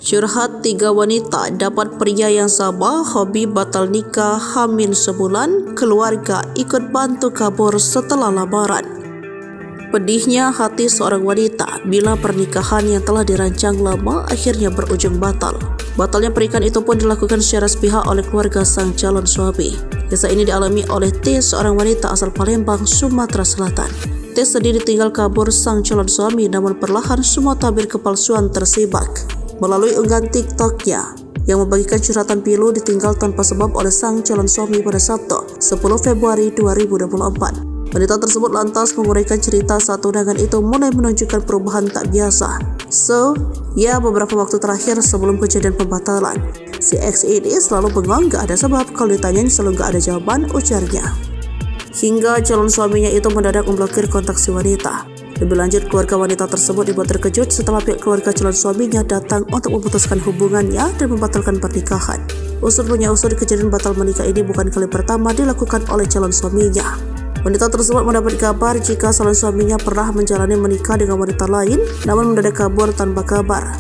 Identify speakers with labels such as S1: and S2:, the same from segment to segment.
S1: Curhat 3 wanita dapat pria yang sama, hobi batal nikah, hamil sebulan, keluarga ikut bantu kabur setelah lamaran. Pedihnya hati seorang wanita bila pernikahan yang telah dirancang lama akhirnya berujung batal. Batalnya pernikahan itu pun dilakukan secara sepihak oleh keluarga sang calon suami. Kisah ini dialami oleh T, seorang wanita asal Palembang, Sumatera Selatan. T sedih ditinggal kabur sang calon suami, namun perlahan semua tabir kepalsuan tersibak. Melalui unggahan TikTok-nya yang membagikan curhatan pilu ditinggal tanpa sebab oleh sang calon suami pada Sabtu 10 Februari 2024. Wanita tersebut lantas menguraikan cerita saat undangan itu mulai menunjukkan perubahan tak biasa. Beberapa waktu terakhir sebelum kejadian pembatalan, si X ini selalu bengong gak ada sebab, kalau ditanyain selalu gak ada jawaban, ujarnya. Hingga calon suaminya itu mendadak memblokir kontak si wanita. Lebih lanjut, keluarga wanita tersebut dibuat terkejut setelah pihak keluarga calon suaminya datang untuk memutuskan hubungannya dan membatalkan pernikahan. Unsur kejadian batal menikah ini bukan kali pertama dilakukan oleh calon suaminya. Wanita tersebut mendapat kabar jika calon suaminya pernah menjalani menikah dengan wanita lain, namun mendadak kabur tanpa kabar.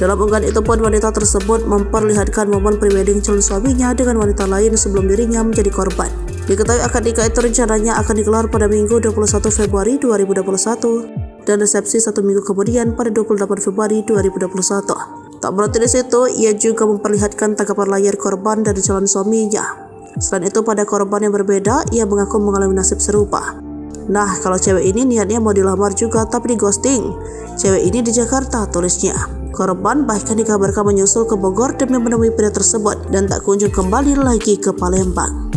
S1: Dalam unggahan itu pun wanita tersebut memperlihatkan momen prewedding calon suaminya dengan wanita lain sebelum dirinya menjadi korban. Diketahui akad nikah itu rencananya akan digelar pada Minggu 21 Februari 2021 dan resepsi 1 minggu kemudian pada 28 Februari 2021. Tak berhenti di situ, ia juga memperlihatkan tangkapan layar korban dari calon suaminya. Selain itu, pada korban yang berbeda, ia mengaku mengalami nasib serupa. Nah, kalau cewek ini niatnya mau dilamar juga tapi di ghosting. Cewek ini di Jakarta, tulisnya. Korban bahkan dikabarkan menyusul ke Bogor demi menemui pria tersebut dan tak kunjung kembali lagi ke Palembang.